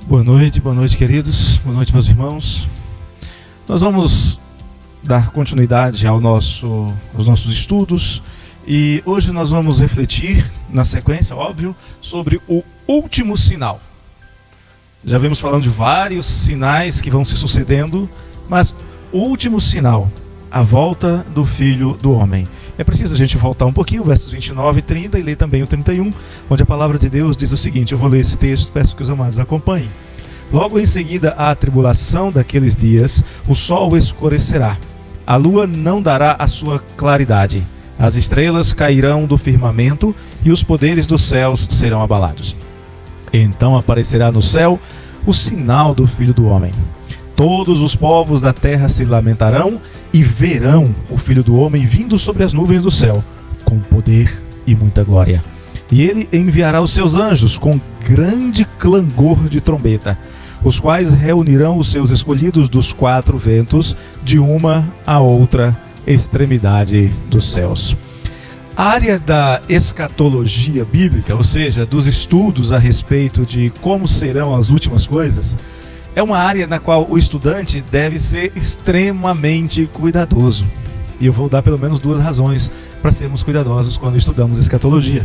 Boa noite, queridos. Boa noite, meus irmãos. Nós vamos dar continuidade aos nossos estudos e hoje nós vamos refletir, na sequência, óbvio, sobre o último sinal. Já vimos falando de vários sinais que vão se sucedendo, mas o último sinal, a volta do Filho do Homem. É preciso a gente voltar um pouquinho, versos 29 e 30, e ler também o 31, onde a palavra de Deus diz o seguinte. Eu vou ler esse texto, peço que os amados acompanhem. Logo em seguida à tribulação daqueles dias, o sol escurecerá, a lua não dará a sua claridade, as estrelas cairão do firmamento e os poderes dos céus serão abalados. Então aparecerá no céu o sinal do Filho do Homem. Todos os povos da terra se lamentarão e verão o Filho do Homem vindo sobre as nuvens do céu, com poder e muita glória. E ele enviará os seus anjos com grande clangor de trombeta, os quais reunirão os seus escolhidos dos quatro ventos, de uma a outra extremidade dos céus. A área da escatologia bíblica, ou seja, dos estudos a respeito de como serão as últimas coisas, é uma área na qual o estudante deve ser extremamente cuidadoso. E eu vou dar pelo menos duas razões para sermos cuidadosos quando estudamos escatologia.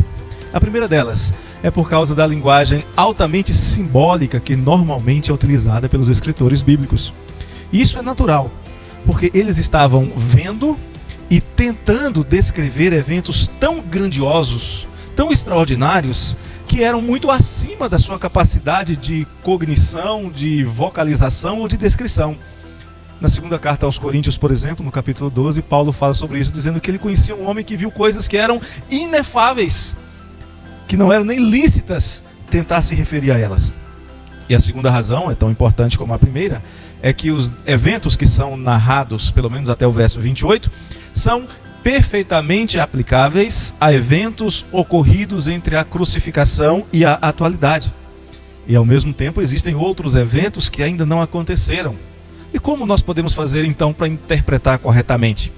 A primeira delas é por causa da linguagem altamente simbólica que normalmente é utilizada pelos escritores bíblicos. E isso é natural, porque eles estavam vendo e tentando descrever eventos tão grandiosos, tão extraordinários, que eram muito acima da sua capacidade de cognição, de vocalização ou de descrição. Na segunda carta aos Coríntios, por exemplo, no capítulo 12, Paulo fala sobre isso, dizendo que ele conhecia um homem que viu coisas que eram inefáveis, que não eram nem lícitas tentar se referir a elas. E a segunda razão, é tão importante como a primeira, é que os eventos que são narrados, pelo menos até o verso 28, são perfeitamente aplicáveis a eventos ocorridos entre a crucificação e a atualidade. E ao mesmo tempo existem outros eventos que ainda não aconteceram. E como nós podemos fazer então para interpretar corretamente?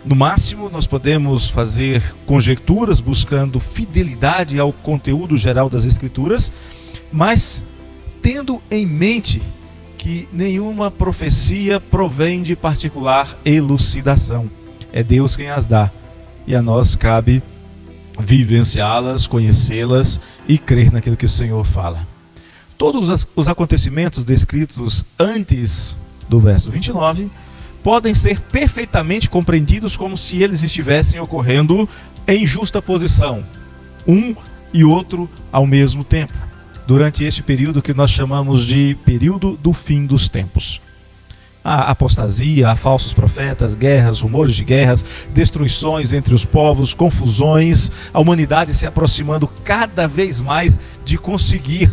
No máximo nós podemos fazer conjecturas buscando fidelidade ao conteúdo geral das Escrituras, mas tendo em mente que nenhuma profecia provém de particular elucidação. É Deus quem as dá, e a nós cabe vivenciá-las, conhecê-las e crer naquilo que o Senhor fala. Todos os acontecimentos descritos antes do verso 29 podem ser perfeitamente compreendidos como se eles estivessem ocorrendo em justa posição, um e outro ao mesmo tempo, durante este período que nós chamamos de período do fim dos tempos. A apostasia, a falsos profetas, guerras, rumores de guerras, destruições entre os povos, confusões, a humanidade se aproximando cada vez mais de conseguir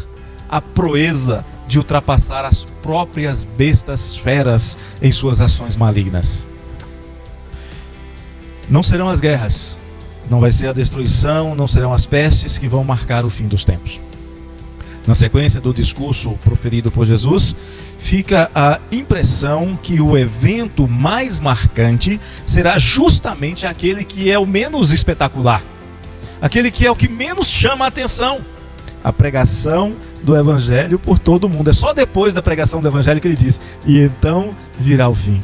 a proeza de ultrapassar as próprias bestas feras em suas ações malignas. Não serão as guerras, não vai ser a destruição, não serão as pestes que vão marcar o fim dos tempos. Na sequência do discurso proferido por Jesus, fica a impressão que o evento mais marcante será justamente aquele que é o menos espetacular, aquele que é o que menos chama a atenção, a pregação do Evangelho por todo mundo. É só depois da pregação do Evangelho que ele diz, e então virá o fim.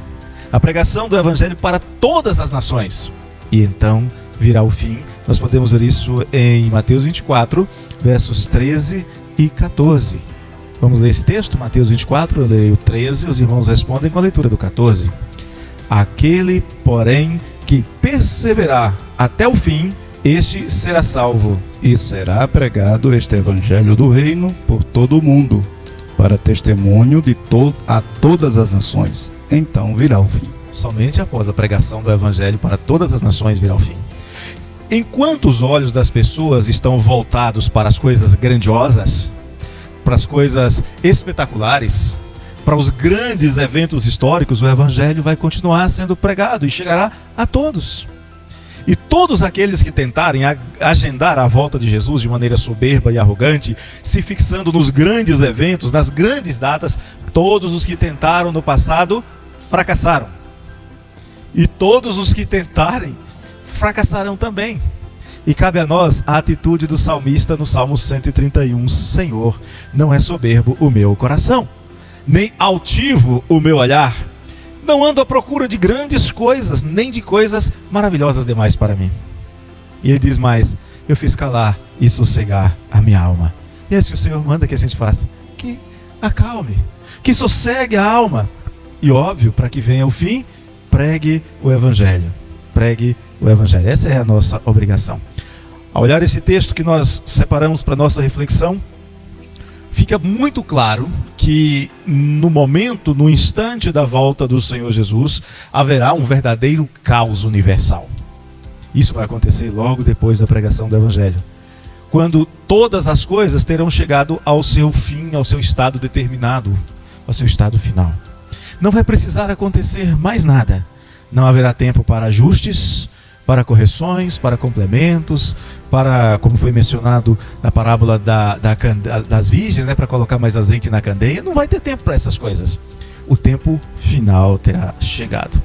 A pregação do Evangelho para todas as nações, e então virá o fim. Nós podemos ver isso em Mateus 24, versos 13 e 14. Vamos ler esse texto, Mateus 24, eu leio o 13, os irmãos respondem com a leitura do 14. Aquele, porém, que perseverar até o fim, este será salvo. E será pregado este evangelho do reino por todo o mundo, para testemunho a todas as nações. Então virá o fim. Somente após a pregação do evangelho para todas as nações virá o fim. Enquanto os olhos das pessoas estão voltados para as coisas grandiosas, para as coisas espetaculares, para os grandes eventos históricos, o evangelho vai continuar sendo pregado e chegará a todos. E todos aqueles que tentarem agendar a volta de Jesus de maneira soberba e arrogante, se fixando nos grandes eventos, nas grandes datas, todos os que tentaram no passado fracassaram. E todos os que tentarem fracassarão também. E cabe a nós a atitude do salmista no Salmo 131. Senhor, não é soberbo o meu coração, nem altivo o meu olhar. Não ando à procura de grandes coisas, nem de coisas maravilhosas demais para mim. E ele diz mais, eu fiz calar e sossegar a minha alma. E é isso que o Senhor manda que a gente faça, que acalme, que sossegue a alma. E óbvio, para que venha o fim, pregue o Evangelho. Pregue o Evangelho. Essa é a nossa obrigação. Ao olhar esse texto que nós separamos para nossa reflexão, fica muito claro que no momento, no instante da volta do Senhor Jesus, haverá um verdadeiro caos universal. Isso vai acontecer logo depois da pregação do Evangelho, quando todas as coisas terão chegado ao seu fim, ao seu estado determinado, ao seu estado final. Não vai precisar acontecer mais nada. Não haverá tempo para ajustes, para correções, para complementos, para, como foi mencionado na parábola das virgens, para colocar mais azeite na candeia. Não vai ter tempo para essas coisas. O tempo final terá chegado.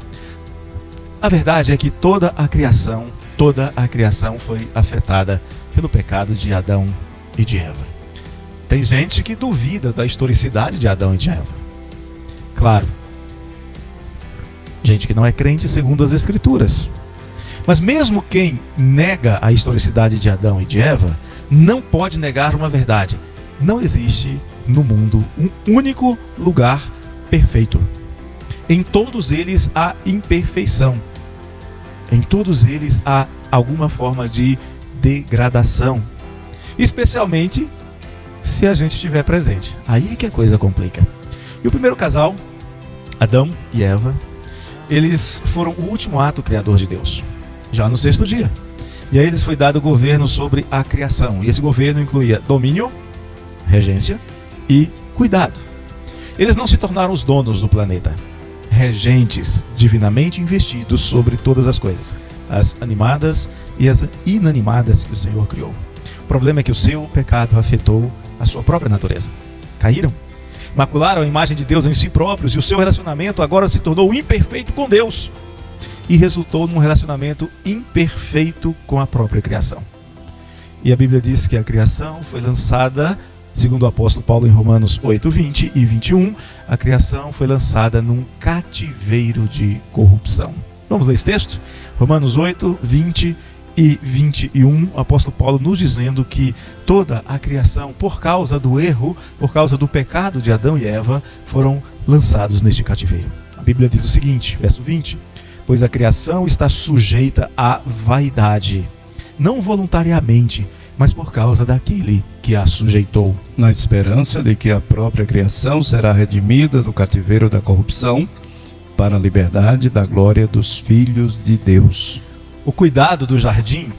A verdade é que toda a criação foi afetada pelo pecado de Adão e de Eva. Tem gente que duvida da historicidade de Adão e de Eva. Claro, gente que não é crente segundo as Escrituras. Mas mesmo quem nega a historicidade de Adão e de Eva, não pode negar uma verdade. Não existe no mundo um único lugar perfeito. Em todos eles há imperfeição. Em todos eles há alguma forma de degradação. Especialmente se a gente estiver presente. Aí é que a coisa complica. E o primeiro casal, Adão e Eva, eles foram o último ato criador de Deus, já no sexto dia. E a eles foi dado o governo sobre a criação. E esse governo incluía domínio, regência e cuidado. Eles não se tornaram os donos do planeta, regentes divinamente investidos sobre todas as coisas, as animadas e as inanimadas que o Senhor criou. O problema é que o seu pecado afetou a sua própria natureza. Caíram, macularam a imagem de Deus em si próprios, e o seu relacionamento agora se tornou imperfeito com Deus e resultou num relacionamento imperfeito com a própria criação. E a Bíblia diz que a criação foi lançada, segundo o apóstolo Paulo em Romanos 8, 20 e 21, a criação foi lançada num cativeiro de corrupção. Vamos ler esse texto? Romanos 8, 20 e 21, o apóstolo Paulo nos dizendo que toda a criação, por causa do erro, por causa do pecado de Adão e Eva, foram lançados neste cativeiro. A Bíblia diz o seguinte, verso 20, pois a criação está sujeita à vaidade, não voluntariamente, mas por causa daquele que a sujeitou. Na esperança de que a própria criação será redimida do cativeiro da corrupção, para a liberdade da glória dos filhos de Deus. O cuidado do jardim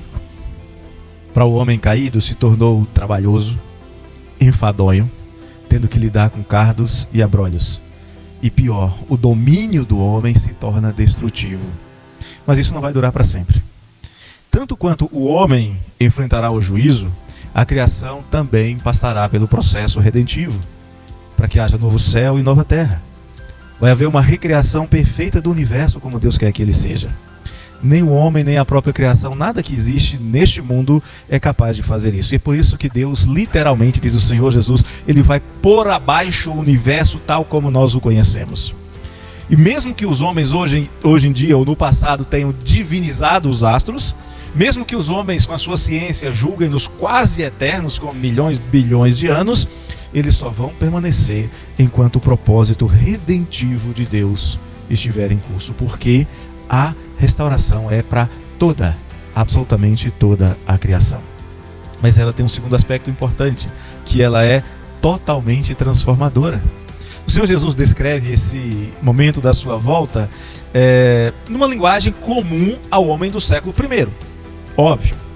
para o homem caído se tornou trabalhoso, enfadonho, tendo que lidar com cardos e abrolhos. E pior, o domínio do homem se torna destrutivo. Mas isso não vai durar para sempre. Tanto quanto o homem enfrentará o juízo, a criação também passará pelo processo redentivo, para que haja novo céu e nova terra. Vai haver uma recriação perfeita do universo como Deus quer que ele seja. Nem o homem, nem a própria criação, nada que existe neste mundo é capaz de fazer isso. E é por isso que Deus, literalmente, diz o Senhor Jesus, ele vai pôr abaixo o universo tal como nós o conhecemos. E mesmo que os homens hoje em dia ou no passado tenham divinizado os astros, mesmo que os homens com a sua ciência julguem-nos quase eternos com milhões, bilhões de anos, eles só vão permanecer enquanto o propósito redentivo de Deus estiver em curso, porque a restauração é para toda, absolutamente toda a criação. Mas ela tem um segundo aspecto importante, que ela é totalmente transformadora. O Senhor Jesus descreve esse momento da sua volta numa linguagem comum ao homem do século I. Óbvio.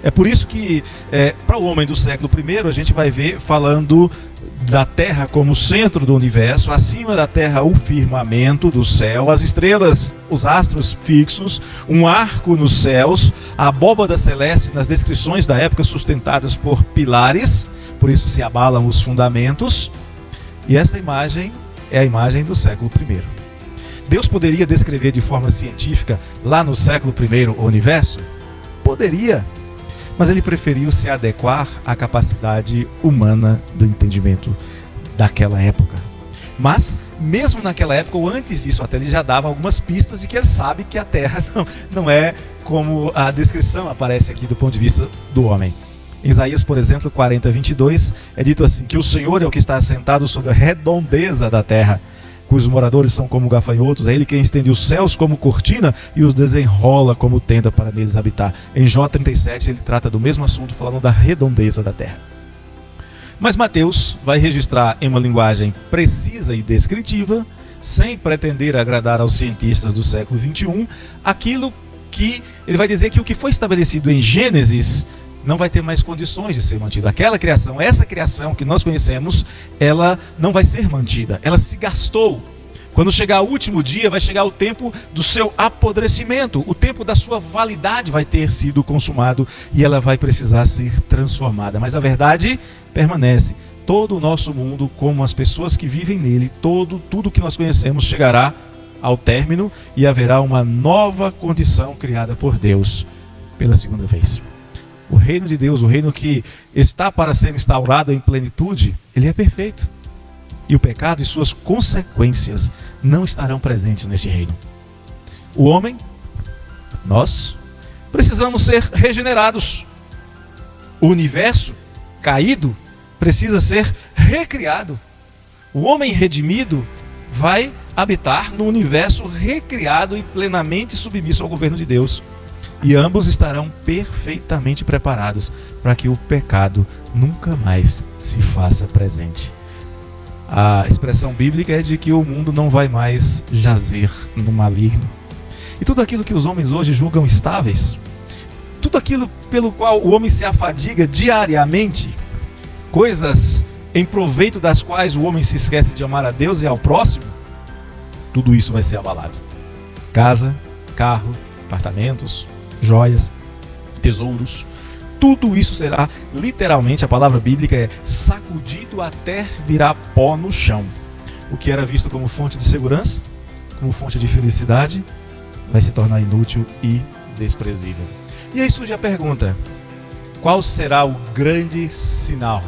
É por isso que, para o homem do século I, a gente vai ver falando da Terra como centro do universo, acima da Terra o firmamento do céu, as estrelas, os astros fixos, um arco nos céus, a abóbada celeste nas descrições da época sustentadas por pilares, por isso se abalam os fundamentos, e essa imagem é a imagem do século I. Deus poderia descrever de forma científica lá no século I o universo? Poderia. mas ele preferiu se adequar à capacidade humana do entendimento daquela época. Mas, mesmo naquela época, ou antes disso, até ele já dava algumas pistas de que ele sabe que a Terra não é como a descrição aparece aqui do ponto de vista do homem. Em Isaías, por exemplo, 40:22, é dito assim, que o Senhor é o que está assentado sobre a redondeza da terra, cujos moradores são como gafanhotos, é Ele quem estende os céus como cortina e os desenrola como tenda para neles habitar. Em Jó 37 ele trata do mesmo assunto, falando da redondeza da terra. Mas Mateus vai registrar em uma linguagem precisa e descritiva, sem pretender agradar aos cientistas do século XXI, aquilo que ele vai dizer que o que foi estabelecido em Gênesis não vai ter mais condições de ser mantido. Aquela criação, essa criação que nós conhecemos, ela não vai ser mantida. Ela se gastou. Quando chegar o último dia, vai chegar o tempo do seu apodrecimento. O tempo da sua validade vai ter sido consumado e ela vai precisar ser transformada. Mas a verdade permanece. Todo o nosso mundo, como as pessoas que vivem nele, tudo que nós conhecemos chegará ao término e haverá uma nova condição criada por Deus pela segunda vez. O reino de Deus, o reino que está para ser instaurado em plenitude, ele é perfeito. E o pecado e suas consequências não estarão presentes nesse reino. O homem, nós, precisamos ser regenerados. O universo caído precisa ser recriado. O homem redimido vai habitar no universo recriado e plenamente submisso ao governo de Deus. E ambos estarão perfeitamente preparados para que o pecado nunca mais se faça presente. A expressão bíblica é de que o mundo não vai mais jazer no maligno. E tudo aquilo que os homens hoje julgam estáveis, tudo aquilo pelo qual o homem se afadiga diariamente, coisas em proveito das quais o homem se esquece de amar a Deus e ao próximo, tudo isso vai ser abalado. Casa, carro, apartamentos, joias, tesouros, tudo isso será, literalmente, a palavra bíblica é sacudido até virar pó no chão. O que era visto como fonte de segurança, como fonte de felicidade, vai se tornar inútil e desprezível. E aí surge a pergunta: qual será o grande sinal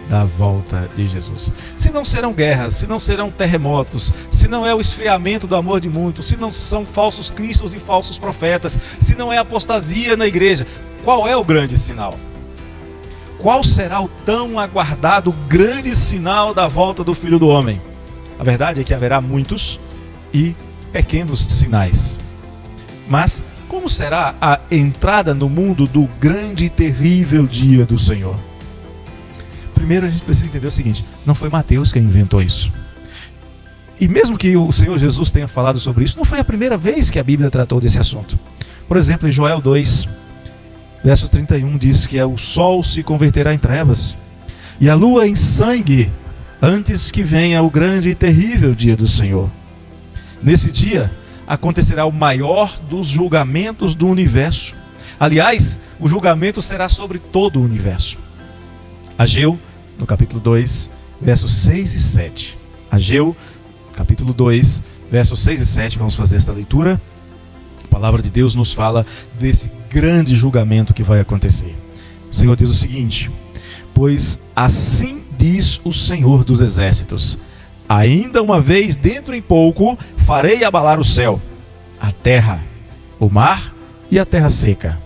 da volta de Jesus? Se não serão guerras, se não serão terremotos, se não é o esfriamento do amor de muitos, se não são falsos cristos e falsos profetas, se não é apostasia na igreja, qual é o grande sinal? Qual será o tão aguardado grande sinal da volta do Filho do Homem? A verdade é que haverá muitos e pequenos sinais. Mas como será a entrada no mundo do grande e terrível dia do Senhor? Primeiro a gente precisa entender o seguinte: não foi Mateus quem inventou isso. E mesmo que o Senhor Jesus tenha falado sobre isso, não foi a primeira vez que a Bíblia tratou desse assunto. Por exemplo, em Joel 2, verso 31 diz que o sol se converterá em trevas e a lua em sangue, antes que venha o grande e terrível dia do Senhor. Nesse dia acontecerá o maior dos julgamentos do universo. Aliás, o julgamento será sobre todo o universo. Ageu, no capítulo 2, versos 6 e 7. Ageu, capítulo 2, versos 6 e 7, vamos fazer esta leitura. A palavra de Deus nos fala desse grande julgamento que vai acontecer. O Senhor diz o seguinte: pois assim diz o Senhor dos exércitos: ainda uma vez, dentro em pouco, farei abalar o céu, a terra, o mar e a terra seca.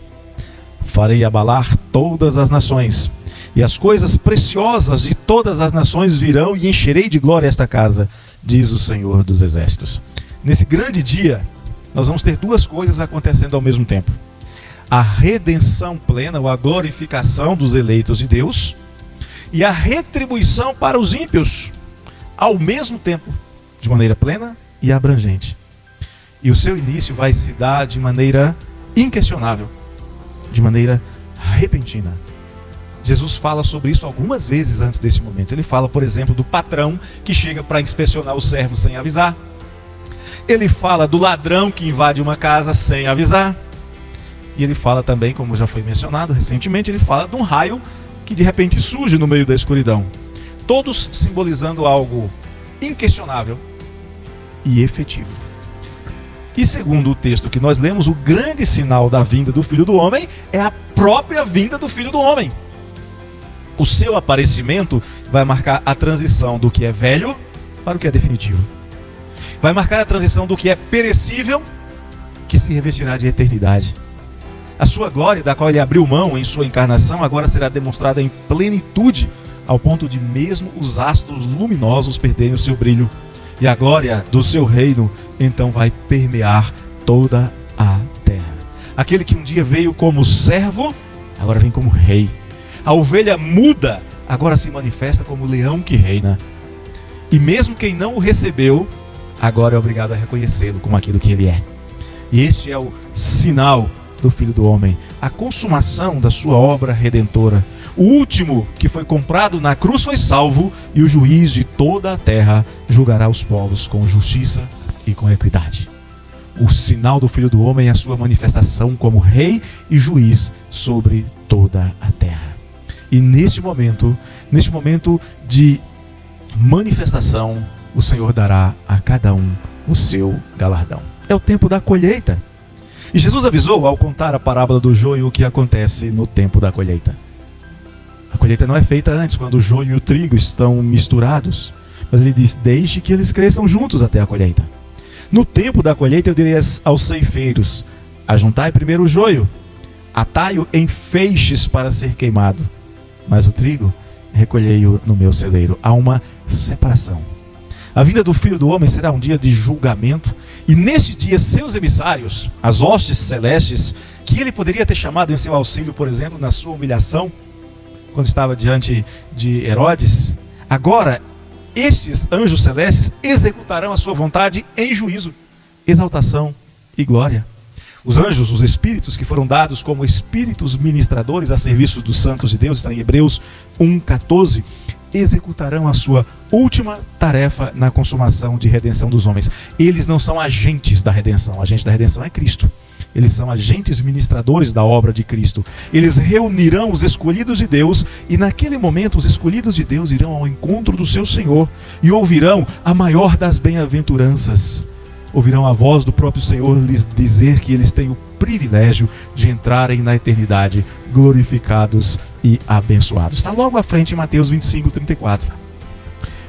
Farei abalar todas as nações, e as coisas preciosas de todas as nações virão, e encherei de glória esta casa, diz o Senhor dos exércitos. Nesse grande dia, nós vamos ter duas coisas acontecendo ao mesmo tempo: a redenção plena, ou a glorificação dos eleitos de Deus, e a retribuição para os ímpios, ao mesmo tempo, de maneira plena e abrangente. E o seu início vai se dar de maneira inquestionável, de maneira repentina. Jesus fala sobre isso algumas vezes antes desse momento. Ele fala, por exemplo, do patrão que chega para inspecionar o servo sem avisar. Ele fala do ladrão que invade uma casa sem avisar. E ele fala também, como já foi mencionado recentemente, ele fala de um raio que de repente surge no meio da escuridão. Todos simbolizando algo inquestionável e efetivo. E segundo o texto que nós lemos, o grande sinal da vinda do Filho do Homem é a própria vinda do Filho do Homem. O seu aparecimento vai marcar a transição do que é velho para o que é definitivo. Vai marcar a transição do que é perecível, que se revestirá de eternidade. A sua glória, da qual ele abriu mão em sua encarnação, agora será demonstrada em plenitude, ao ponto de mesmo os astros luminosos perderem o seu brilho. E a glória do seu reino, então, vai permear toda a terra. Aquele que um dia veio como servo, agora vem como rei. A ovelha muda, agora se manifesta como leão que reina. E mesmo quem não o recebeu, agora é obrigado a reconhecê-lo como aquilo que ele é. E este é o sinal do Filho do Homem, a consumação da sua obra redentora. O último que foi comprado na cruz foi salvo, e o juiz de toda a terra julgará os povos com justiça e com equidade. O sinal do Filho do Homem é a sua manifestação como rei e juiz sobre toda a terra. E neste momento de manifestação, o Senhor dará a cada um o seu galardão. É o tempo da colheita. E Jesus avisou ao contar a parábola do joio o que acontece no tempo da colheita. A colheita não é feita antes, quando o joio e o trigo estão misturados. Mas ele diz: deixe que eles cresçam juntos até a colheita. No tempo da colheita eu direi aos ceifeiros: ajuntai primeiro o joio, atai-o em feixes para ser queimado, mas o trigo recolhei-o no meu celeiro. Há uma separação. A vinda do Filho do Homem será um dia de julgamento, e neste dia seus emissários, as hostes celestes, que ele poderia ter chamado em seu auxílio, por exemplo, na sua humilhação, quando estava diante de Herodes, agora estes anjos celestes executarão a sua vontade em juízo, exaltação e glória. Os anjos, os espíritos que foram dados como espíritos ministradores a serviço dos santos de Deus, está em Hebreus 1,14, executarão a sua última tarefa na consumação de redenção dos homens. Eles não são agentes da redenção, o agente da redenção é Cristo. Eles são agentes ministradores da obra de Cristo. Eles reunirão os escolhidos de Deus, e naquele momento os escolhidos de Deus irão ao encontro do seu Senhor e ouvirão a maior das bem-aventuranças. Ouvirão a voz do próprio Senhor lhes dizer que eles têm o privilégio de entrarem na eternidade glorificados e abençoados. Está logo à frente em Mateus 25:34.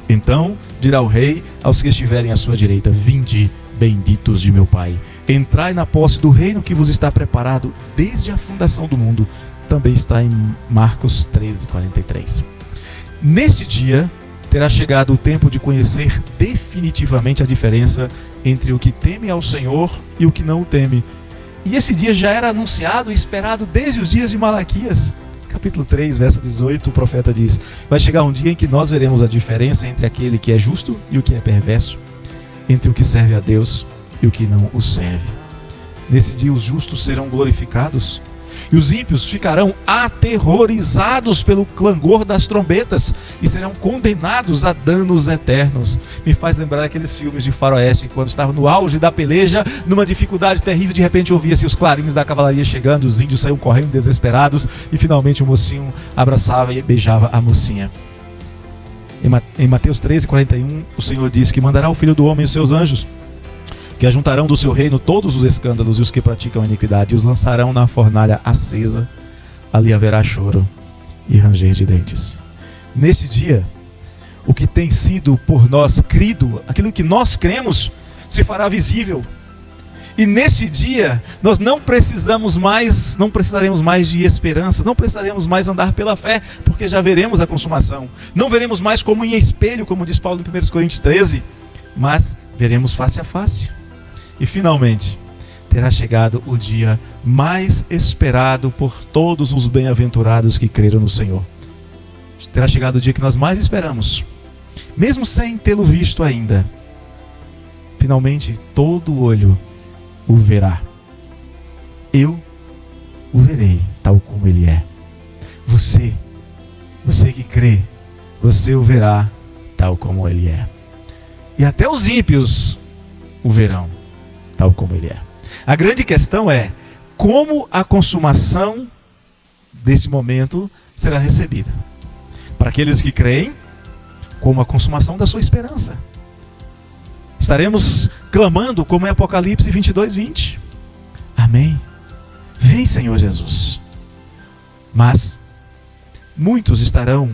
Então dirá o rei aos que estiverem à sua direita: vinde, benditos de meu Pai, entrai na posse do reino que vos está preparado desde a fundação do mundo. Também está em Marcos 13:43. Neste dia terá chegado o tempo de conhecer definitivamente a diferença entre o que teme ao Senhor e o que não o teme. E esse dia já era anunciado e esperado desde os dias de Malaquias. Capítulo 3, verso 18, o profeta diz: vai chegar um dia em que nós veremos a diferença entre aquele que é justo e o que é perverso, entre o que serve a Deus e o que não o serve. Nesse dia os justos serão glorificados e os ímpios ficarão aterrorizados pelo clangor das trombetas e serão condenados a danos eternos. Me faz lembrar daqueles filmes de faroeste, quando estava no auge da peleja, numa dificuldade terrível, de repente ouvia-se os clarins da cavalaria chegando, os índios saíam correndo desesperados e finalmente o mocinho abraçava e beijava a mocinha. Em Mateus 13:41, o Senhor diz que mandará o Filho do Homem e os seus anjos, que ajuntarão do seu reino todos os escândalos e os que praticam a iniquidade, e os lançarão na fornalha acesa. Ali haverá choro e ranger de dentes. Nesse dia, o que tem sido por nós crido, aquilo que nós cremos, se fará visível. E nesse dia, nós não precisaremos mais de esperança, não precisaremos mais andar pela fé, porque já veremos a consumação. Não veremos mais como em espelho, como diz Paulo em 1 Coríntios 13, mas veremos face a face. E finalmente, terá chegado o dia mais esperado por todos os bem-aventurados que creram no Senhor. Terá chegado o dia que nós mais esperamos, mesmo sem tê-lo visto ainda. Finalmente, todo olho o verá. Eu o verei tal como ele é. Você que crê, você o verá tal como ele é. E até os ímpios o verão tal como ele é. A grande questão é como a consumação desse momento será recebida. Para aqueles que creem, como a consumação da sua esperança. Estaremos clamando como em Apocalipse 22:20. Amém. Vem, Senhor Jesus. Mas muitos estarão,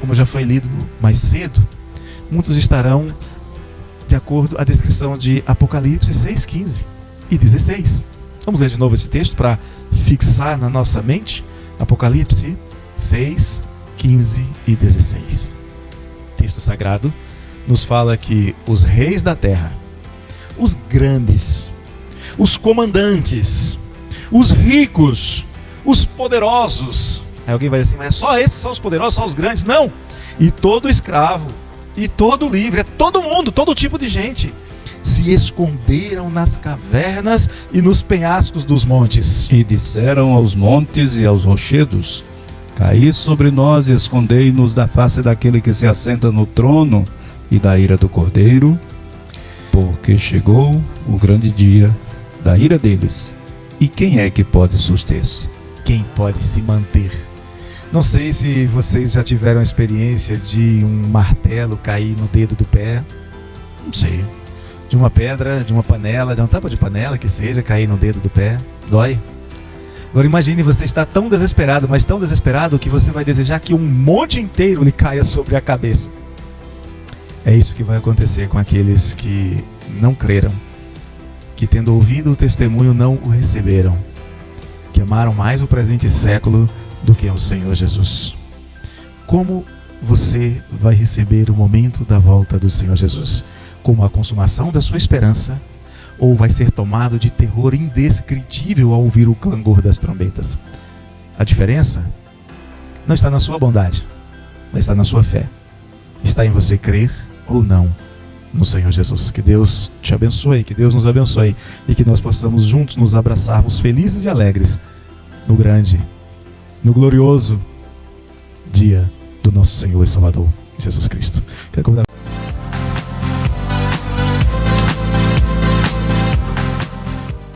como já foi lido mais cedo, muitos estarão de acordo com a descrição de Apocalipse 6, 15 e 16. Vamos ler de novo esse texto para fixar na nossa mente. Apocalipse 6, 15 e 16. O texto sagrado nos fala que os reis da terra, os grandes, os comandantes, os ricos, os poderosos. Aí alguém vai dizer assim, mas é só esses, só os poderosos, só os grandes? Não! E todo escravo, e todo livre, é todo mundo, todo tipo de gente, se esconderam nas cavernas e nos penhascos dos montes. E disseram aos montes e aos rochedos: caí sobre nós e escondei-nos da face daquele que se assenta no trono e da ira do Cordeiro, porque chegou o grande dia da ira deles. E quem é que pode suster-se? Quem pode se manter? Não sei se vocês já tiveram a experiência de um martelo cair no dedo do pé. Não sei. De uma pedra, de uma panela, de uma tampa de panela que seja, cair no dedo do pé. Dói. Agora imagine você estar tão desesperado, mas tão desesperado que você vai desejar que um monte inteiro lhe caia sobre a cabeça. É isso que vai acontecer com aqueles que não creram, que tendo ouvido o testemunho não o receberam, que amaram mais o presente século do que o Senhor Jesus. Como você vai receber o momento da volta do Senhor Jesus? Como a consumação da sua esperança, ou vai ser tomado de terror indescritível ao ouvir o clangor das trombetas? A diferença não está na sua bondade, mas está na sua fé. Está em você crer ou não no Senhor Jesus. Que Deus te abençoe, que Deus nos abençoe e que nós possamos juntos nos abraçarmos felizes e alegres no grande, no glorioso dia do nosso Senhor e Salvador Jesus Cristo. Quero convidar